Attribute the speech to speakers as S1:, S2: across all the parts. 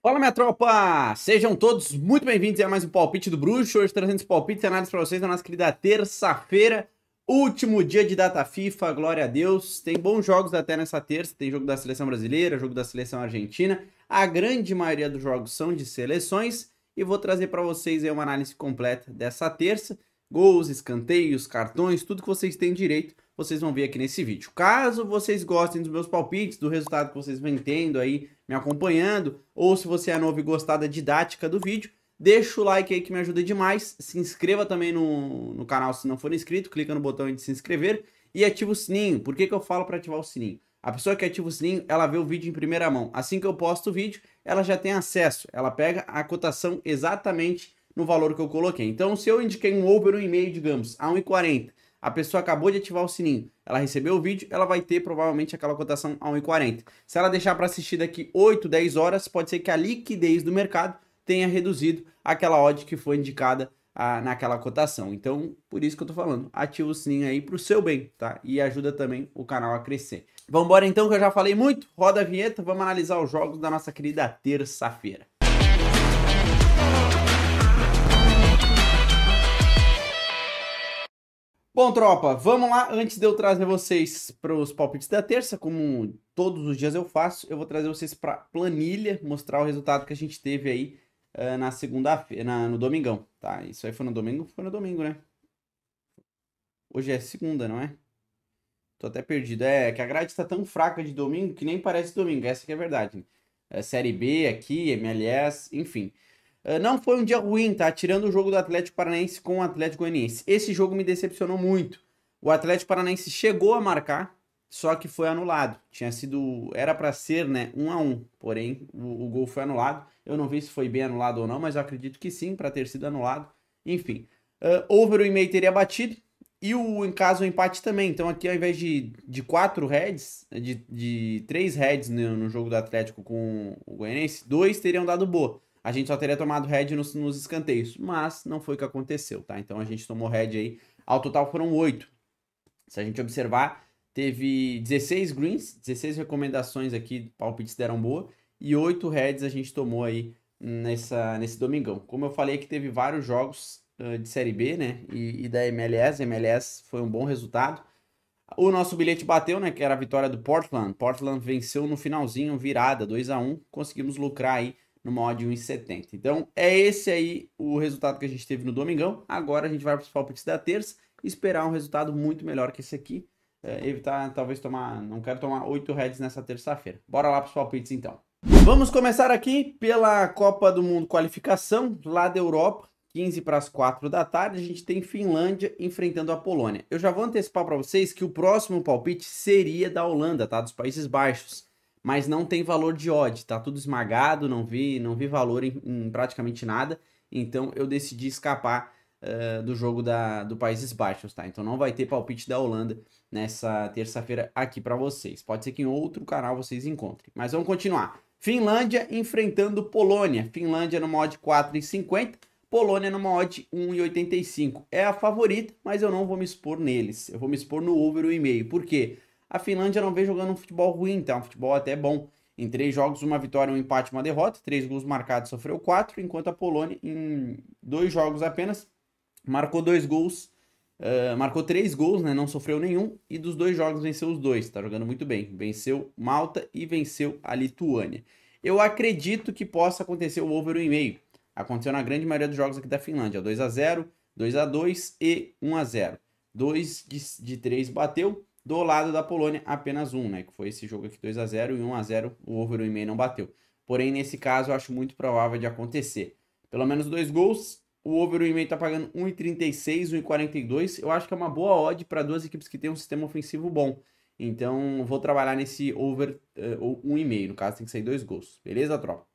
S1: Fala, minha tropa! Sejam todos muito bem-vindos a mais um Palpite do Bruxo. Hoje trazendo esse palpite e análise para vocês na nossa querida terça-feira, último dia de data FIFA, glória a Deus. Tem bons jogos até nessa terça, tem jogo da Seleção Brasileira, jogo da Seleção Argentina. A grande maioria dos jogos são de seleções e vou trazer para vocês aí uma análise completa dessa terça. Gols, escanteios, cartões, tudo que vocês têm direito, vocês vão ver aqui nesse vídeo. Caso vocês gostem dos meus palpites, do resultado que vocês vêm tendo aí, me acompanhando, ou se você é novo e gostar da didática do vídeo, deixa o like aí que me ajuda demais. Se inscreva também no canal se não for inscrito, clica no botão de se inscrever e ativa o sininho. Por que eu falo para ativar o sininho? A pessoa que ativa o sininho, ela vê o vídeo em primeira mão. Assim que eu posto o vídeo, ela já tem acesso, ela pega a cotação exatamente no valor que eu coloquei. Então, se eu indiquei um over 1,5, digamos, a 1,40, a pessoa acabou de ativar o sininho, ela recebeu o vídeo, ela vai ter provavelmente aquela cotação a 1,40. Se ela deixar para assistir daqui 8, 10 horas, pode ser que a liquidez do mercado tenha reduzido aquela odd que foi indicada naquela cotação. Então, por isso que eu tô falando, ativa o sininho aí pro seu bem, tá? E ajuda também o canal a crescer. Vamos embora então, que eu já falei muito, roda a vinheta, vamos analisar os jogos da nossa querida terça-feira. Bom, tropa, vamos lá. Antes de eu trazer vocês para os palpites da terça, como todos os dias eu faço, eu vou trazer vocês para planilha, mostrar o resultado que a gente teve aí na segunda-feira, no domingão, tá? Isso aí foi no domingo? Foi no domingo, né? Hoje é segunda, não é? Tô até perdido. É que a grade está tão fraca de domingo que nem parece domingo, essa que é a verdade, né? Série B aqui, MLS, enfim. Não foi um dia ruim, tá? Tirando o jogo do Atlético Paranaense com o Atlético Goianiense. Esse jogo me decepcionou muito. O Atlético Paranaense chegou a marcar, só que foi anulado. Era para ser, né, 1-1, porém o gol foi anulado. Eu não vi se foi bem anulado ou não, mas eu acredito que sim, para ter sido anulado. Enfim, over o e-mail teria batido e em caso o empate também. Então aqui ao invés de 4 heads, de 3 heads no jogo do Atlético com o Goianiense, 2 teriam dado boa. A gente só teria tomado head nos escanteios, mas não foi o que aconteceu, tá? Então a gente tomou head aí, ao total foram 8. Se a gente observar, teve 16 greens, 16 recomendações aqui, palpites deram boa, e 8 heads a gente tomou aí nesse domingão. Como eu falei que teve vários jogos de Série B, né, e da MLS, MLS foi um bom resultado. O nosso bilhete bateu, né, que era a vitória do Portland. Portland venceu no finalzinho, virada, 2-1, conseguimos lucrar aí numa odd 1,70. Então, é esse aí o resultado que a gente teve no domingão. Agora a gente vai para os palpites da terça e esperar um resultado muito melhor que esse aqui. Evitar, talvez, não quero tomar 8 heads nessa terça-feira. Bora lá para os palpites, então. Vamos começar aqui pela Copa do Mundo Qualificação, lá da Europa. 15 para as 4 da tarde, a gente tem Finlândia enfrentando a Polônia. Eu já vou antecipar para vocês que o próximo palpite seria da Holanda, tá? Dos Países Baixos. Mas não tem valor de odd, tá tudo esmagado, não vi valor em praticamente nada, então eu decidi escapar do jogo do Países Baixos, tá? Então não vai ter palpite da Holanda nessa terça-feira aqui para vocês. Pode ser que em outro canal vocês encontrem, mas vamos continuar. Finlândia enfrentando Polônia. Finlândia numa odd 4,50, Polônia numa odd 1,85. É a favorita, mas eu não vou me expor neles, eu vou me expor no over 1,5. Por quê? A Finlândia não vem jogando um futebol ruim, tá? Um futebol até bom. Em 3 jogos, uma vitória, um empate, uma derrota. 3 gols marcados, sofreu 4. Enquanto a Polônia, em 2 jogos apenas, marcou 2 gols. Marcou 3 gols, né? Não sofreu nenhum. E dos 2 jogos, venceu os 2. Tá jogando muito bem. Venceu Malta e venceu a Lituânia. Eu acredito que possa acontecer o over 1,5. Aconteceu na grande maioria dos jogos aqui da Finlândia. 2-0, 2-2 e 1-0. 2 de 3 bateu. Do lado da Polônia, apenas 1, né? Que foi esse jogo aqui, 2-0 e 1-0, o over 1,5 não bateu. Porém, nesse caso, eu acho muito provável de acontecer. Pelo menos 2 gols, o over 1,5 tá pagando 1,36, 1,42. Eu acho que é uma boa odd para duas equipes que têm um sistema ofensivo bom. Então, vou trabalhar nesse over 1,5. No caso, tem que sair 2 gols. Beleza, tropa?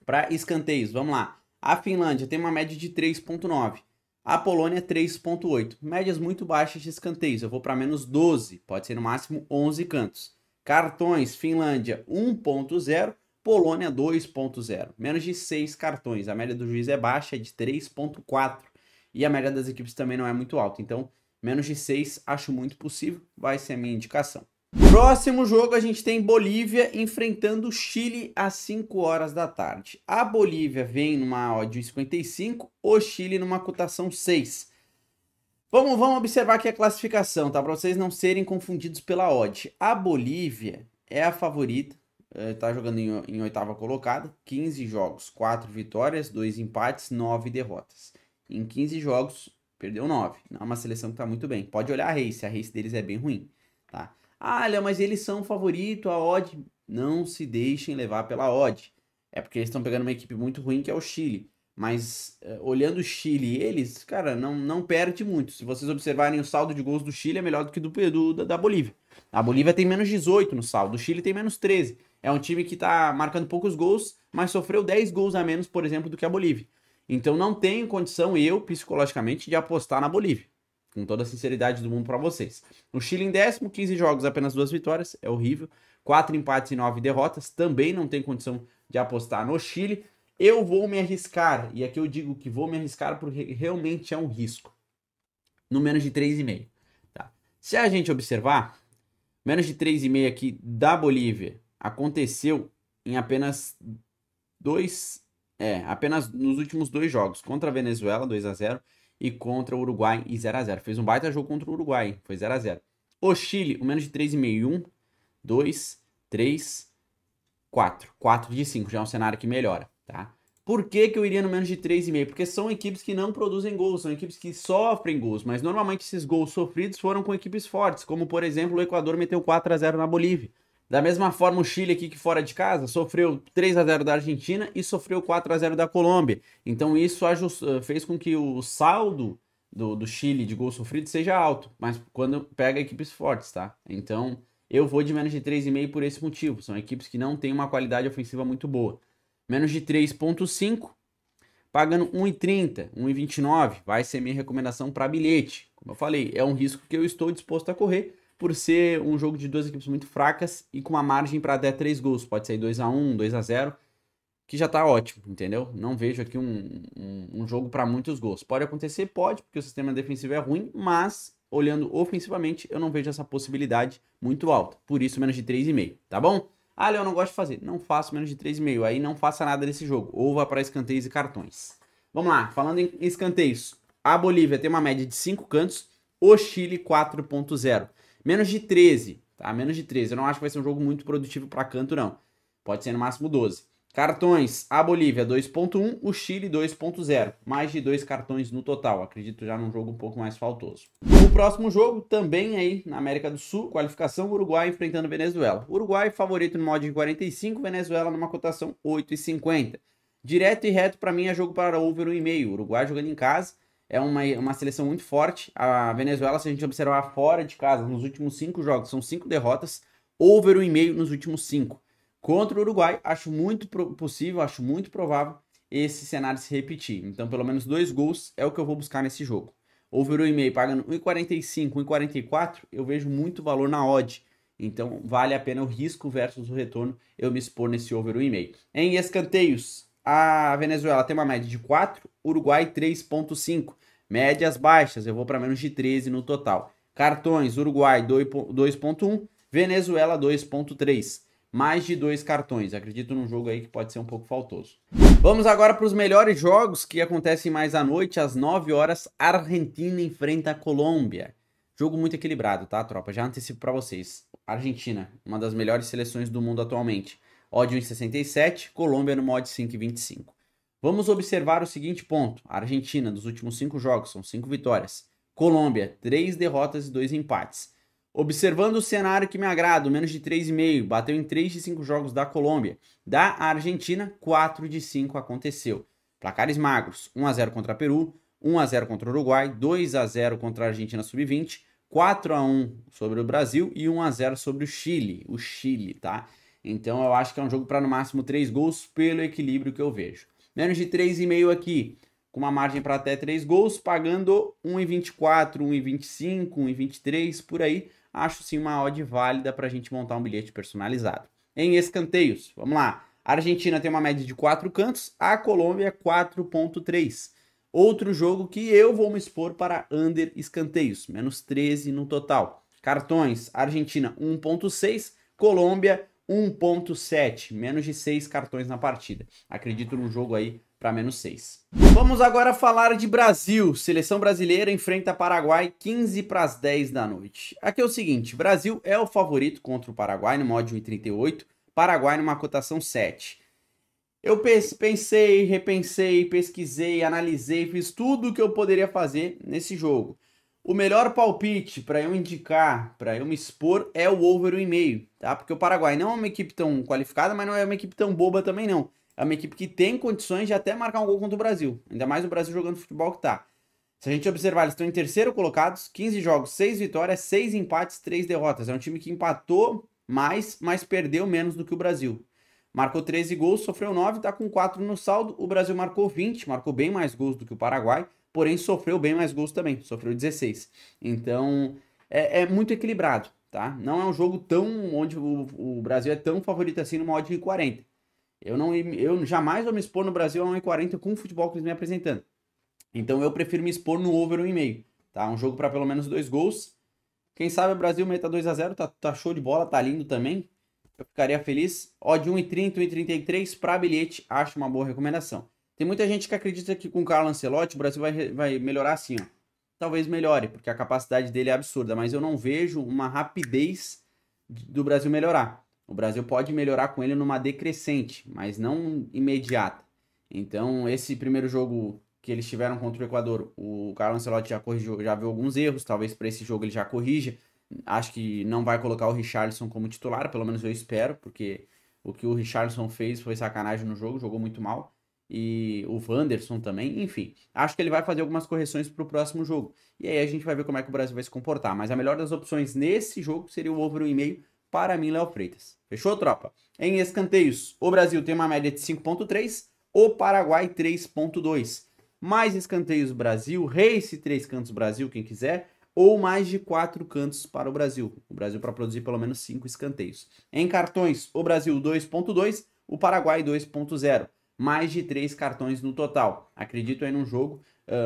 S1: Para escanteios, vamos lá. A Finlândia tem uma média de 3,9. A Polônia 3,8. Médias muito baixas de escanteios. Eu vou para menos 12. Pode ser no máximo 11 cantos. Cartões, Finlândia 1,0. Polônia 2,0. Menos de 6 cartões. A média do juiz é baixa, é de 3,4. E a média das equipes também não é muito alta. Então, menos de 6 acho muito possível. Vai ser a minha indicação. Próximo jogo a gente tem Bolívia enfrentando o Chile às 5 horas da tarde. A Bolívia vem numa odd 1,55, o Chile numa cotação 6. Vamos observar aqui a classificação, tá? Para vocês não serem confundidos pela odd. A Bolívia é a favorita, tá jogando em oitava colocada, 15 jogos, 4 vitórias, 2 empates, 9 derrotas. Em 15 jogos, perdeu 9. Não é uma seleção que tá muito bem. Pode olhar a race deles é bem ruim, tá? Ah, Léo, mas eles são o favorito, a odd. Não se deixem levar pela odd. É porque eles estão pegando uma equipe muito ruim, que é o Chile. Mas olhando o Chile e eles, cara, não perde muito. Se vocês observarem, o saldo de gols do Chile é melhor do que da Bolívia. A Bolívia tem menos 18 no saldo, o Chile tem menos 13. É um time que tá marcando poucos gols, mas sofreu 10 gols a menos, por exemplo, do que a Bolívia. Então não tenho condição, eu, psicologicamente, de apostar na Bolívia. Com toda a sinceridade do mundo para vocês. O Chile em 10º, 15 jogos, apenas 2 vitórias, é horrível. 4 empates e 9 derrotas, também não tem condição de apostar no Chile. Eu vou me arriscar, e aqui eu digo que vou me arriscar porque realmente é um risco. No menos de 3,5. Tá? Se a gente observar, menos de 3,5 aqui da Bolívia aconteceu em apenas apenas nos últimos 2 jogos. Contra a Venezuela, 2-0, e contra o Uruguai, e 0-0. Fez um baita jogo contra o Uruguai, foi 0-0. O Chile, o menos de 3,5, 1, 2, 3, 4. 4 de 5, já é um cenário que melhora, tá? Por que eu iria no menos de 3,5? Porque são equipes que não produzem gols, são equipes que sofrem gols, mas normalmente esses gols sofridos foram com equipes fortes, como por exemplo o Equador meteu 4-0 na Bolívia. Da mesma forma, o Chile aqui que fora de casa sofreu 3-0 da Argentina e sofreu 4-0 da Colômbia. Então isso fez com que o saldo do Chile de gol sofrido seja alto, mas quando pega equipes fortes, tá? Então eu vou de menos de 3,5 por esse motivo. São equipes que não têm uma qualidade ofensiva muito boa. Menos de 3,5, pagando 1,30, 1,29, vai ser minha recomendação para bilhete. Como eu falei, é um risco que eu estou disposto a correr, por ser um jogo de duas equipes muito fracas e com uma margem para até 3 gols. Pode sair 2-1, 2-0, que já tá ótimo, entendeu? Não vejo aqui um jogo para muitos gols. Pode acontecer? Pode, porque o sistema defensivo é ruim, mas olhando ofensivamente, eu não vejo essa possibilidade muito alta. Por isso, menos de 3,5, tá bom? Ah, Léo, eu não gosto de fazer. Não faço menos de 3,5. Aí não faça nada desse jogo. Ou vá para escanteios e cartões. Vamos lá, falando em escanteios. A Bolívia tem uma média de 5 cantos, o Chile 4,0. Menos de 13, tá? Menos de 13. Eu não acho que vai ser um jogo muito produtivo para canto, não. Pode ser no máximo 12. Cartões, a Bolívia 2,1, o Chile 2,0. Mais de 2 cartões no total. Acredito já num jogo um pouco mais faltoso. O próximo jogo, também aí na América do Sul, qualificação, Uruguai enfrentando Venezuela. Uruguai favorito no modo de 45, Venezuela numa cotação 8,50. Direto e reto para mim é jogo para over 1,5. Uruguai jogando em casa. É uma seleção muito forte. A Venezuela, se a gente observar fora de casa, nos últimos 5 jogos, são 5 derrotas. Over 1,5 nos últimos 5. Contra o Uruguai, acho muito possível, acho muito provável esse cenário se repetir. Então, pelo menos 2 gols é o que eu vou buscar nesse jogo. Over 1,5 pagando 1,45, 1,44, eu vejo muito valor na odd. Então, vale a pena o risco versus o retorno eu me expor nesse over 1,5. Em escanteios, a Venezuela tem uma média de 4, Uruguai 3,5. Médias baixas, eu vou para menos de 13 no total. Cartões, Uruguai 2,1, Venezuela 2,3. Mais de 2 cartões, acredito num jogo aí que pode ser um pouco faltoso. Vamos agora para os melhores jogos que acontecem mais à noite, às 9 horas, Argentina enfrenta a Colômbia. Jogo muito equilibrado, tá, tropa? Já antecipo para vocês. Argentina, uma das melhores seleções do mundo atualmente. Odd 1,67, Colômbia no mod 5,25. Vamos observar o seguinte ponto. A Argentina, dos últimos 5 jogos, são 5 vitórias. Colômbia, 3 derrotas e 2 empates. Observando o cenário que me agrada, menos de 3,5, bateu em 3 de 5 jogos da Colômbia. Da Argentina, 4 de 5 aconteceu. Placares magros, 1-0 contra Peru, 1-0 contra o Uruguai, 2-0 contra a Argentina Sub-20, 4-1 sobre o Brasil e 1-0 sobre o Chile, tá? Então eu acho que é um jogo para no máximo 3 gols pelo equilíbrio que eu vejo. Menos de 3,5 aqui, com uma margem para até 3 gols, pagando 1,24, 1,25, 1,23, por aí. Acho sim uma odd válida para a gente montar um bilhete personalizado. Em escanteios, vamos lá. A Argentina tem uma média de 4 cantos, a Colômbia 4,3. Outro jogo que eu vou me expor para under escanteios, menos 13 no total. Cartões, Argentina 1.6, Colômbia 1.7, menos de 6 cartões na partida. Acredito no jogo aí para menos 6. Vamos agora falar de Brasil. Seleção brasileira enfrenta Paraguai 15 para as 10 da noite. Aqui é o seguinte, Brasil é o favorito contra o Paraguai no modo 1,38, Paraguai numa cotação 7. Eu pensei, repensei, pesquisei, analisei, fiz tudo o que eu poderia fazer nesse jogo. O melhor palpite para eu indicar, para eu me expor, é o over 1,5, tá? Porque o Paraguai não é uma equipe tão qualificada, mas não é uma equipe tão boba também não. É uma equipe que tem condições de até marcar um gol contra o Brasil. Ainda mais o Brasil jogando futebol que tá. Se a gente observar, eles estão em terceiro colocados, 15 jogos, 6 vitórias, 6 empates, 3 derrotas. É um time que empatou mais, mas perdeu menos do que o Brasil. Marcou 13 gols, sofreu 9, tá com 4 no saldo. O Brasil marcou 20, marcou bem mais gols do que o Paraguai, porém sofreu bem mais gols também, sofreu 16. Então, é muito equilibrado, tá? Não é um jogo tão onde o Brasil é tão favorito assim no odd de 40. Eu jamais vou me expor no Brasil a 1,40 com o futebol que eles me apresentando. Então eu prefiro me expor no over 1,5, tá? Um jogo para pelo menos 2 gols. Quem sabe o Brasil meta 2-0, tá show de bola, tá lindo também. Eu ficaria feliz. Odd 1,30, 1,33 para bilhete, acho uma boa recomendação. Tem muita gente que acredita que com o Carlo Ancelotti o Brasil vai melhorar assim, ó. Talvez melhore, porque a capacidade dele é absurda, mas eu não vejo uma rapidez do Brasil melhorar. O Brasil pode melhorar com ele numa decrescente, mas não imediata. Então, esse primeiro jogo que eles tiveram contra o Equador, o Carlo Ancelotti já corrigiu, já viu alguns erros, talvez para esse jogo ele já corrija. Acho que não vai colocar o Richarlison como titular, pelo menos eu espero, porque o que o Richarlison fez foi sacanagem no jogo, jogou muito mal. E o Wanderson também, enfim. Acho que ele vai fazer algumas correções para o próximo jogo. E aí a gente vai ver como é que o Brasil vai se comportar. Mas a melhor das opções nesse jogo seria o over 1,5 para mim, Léo Freitas. Fechou, tropa? Em escanteios, o Brasil tem uma média de 5.3, o Paraguai 3.2. Mais escanteios Brasil, race 3 cantos Brasil, quem quiser, ou mais de 4 cantos para o Brasil. O Brasil para produzir pelo menos 5 escanteios. Em cartões, o Brasil 2.2, o Paraguai 2.0. Mais de 3 cartões no total. Acredito aí num jogo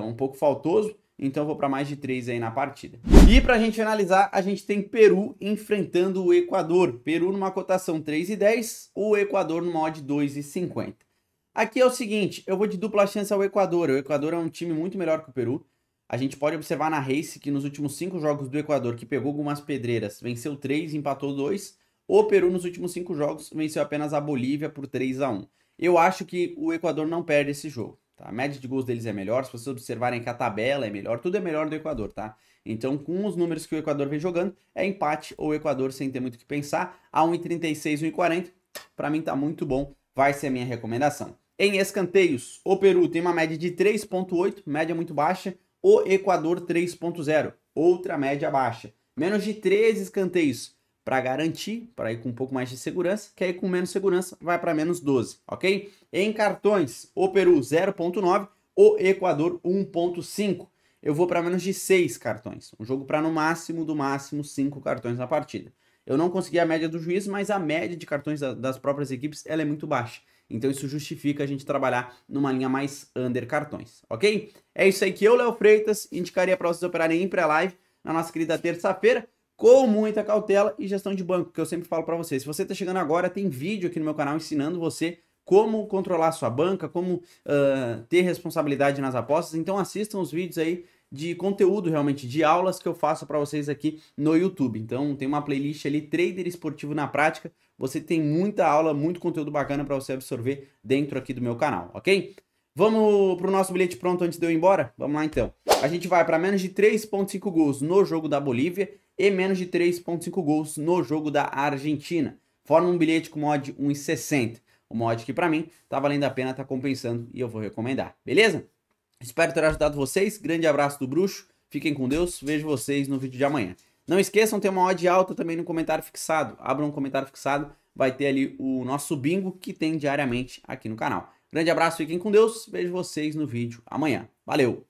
S1: um pouco faltoso, então vou para mais de 3 aí na partida. E para a gente finalizar, a gente tem Peru enfrentando o Equador. Peru numa cotação 3,10, o Equador numa odd 2,50. Aqui é o seguinte, eu vou de dupla chance ao Equador. O Equador é um time muito melhor que o Peru. A gente pode observar na race que nos últimos 5 jogos do Equador, que pegou algumas pedreiras, venceu 3 e empatou 2. O Peru nos últimos 5 jogos venceu apenas a Bolívia por 3-1. Eu acho que o Equador não perde esse jogo. Tá? A média de gols deles é melhor, se vocês observarem que a tabela é melhor, tudo é melhor do Equador, tá? Então, com os números que o Equador vem jogando, é empate ou Equador sem ter muito o que pensar. A 1,36, 1,40, para mim tá muito bom, vai ser a minha recomendação. Em escanteios, o Peru tem uma média de 3,8, média muito baixa, o Equador 3,0, outra média baixa. Menos de 13 escanteios para garantir, para ir com um pouco mais de segurança, quer ir com menos segurança, vai para menos 12, ok? Em cartões, o Peru 0,9, o Equador 1,5. Eu vou para menos de 6 cartões, um jogo para no máximo, do máximo, 5 cartões na partida. Eu não consegui a média do juiz, mas a média de cartões das próprias equipes ela é muito baixa. Então isso justifica a gente trabalhar numa linha mais under cartões, ok? É isso aí que eu, Léo Freitas, indicaria para vocês operarem em pré-live na nossa querida terça-feira, com muita cautela e gestão de banco, que eu sempre falo para vocês. Se você está chegando agora, tem vídeo aqui no meu canal ensinando você como controlar a sua banca, como ter responsabilidade nas apostas. Então assistam os vídeos aí de conteúdo realmente, de aulas que eu faço para vocês aqui no YouTube. Então tem uma playlist ali, Trader Esportivo na Prática. Você tem muita aula, muito conteúdo bacana para você absorver dentro aqui do meu canal, ok? Vamos para o nosso bilhete pronto antes de eu ir embora? Vamos lá então. A gente vai para menos de 3,5 gols no jogo da Bolívia e menos de 3,5 gols no jogo da Argentina. Forma um bilhete com mod 1,60. O mod que para mim tá valendo a pena, tá compensando e eu vou recomendar. Beleza? Espero ter ajudado vocês. Grande abraço do Bruxo. Fiquem com Deus. Vejo vocês no vídeo de amanhã. Não esqueçam, tem uma odd alta também no comentário fixado. Abra um comentário fixado. Vai ter ali o nosso bingo que tem diariamente aqui no canal. Grande abraço, fiquem com Deus. Vejo vocês no vídeo amanhã. Valeu!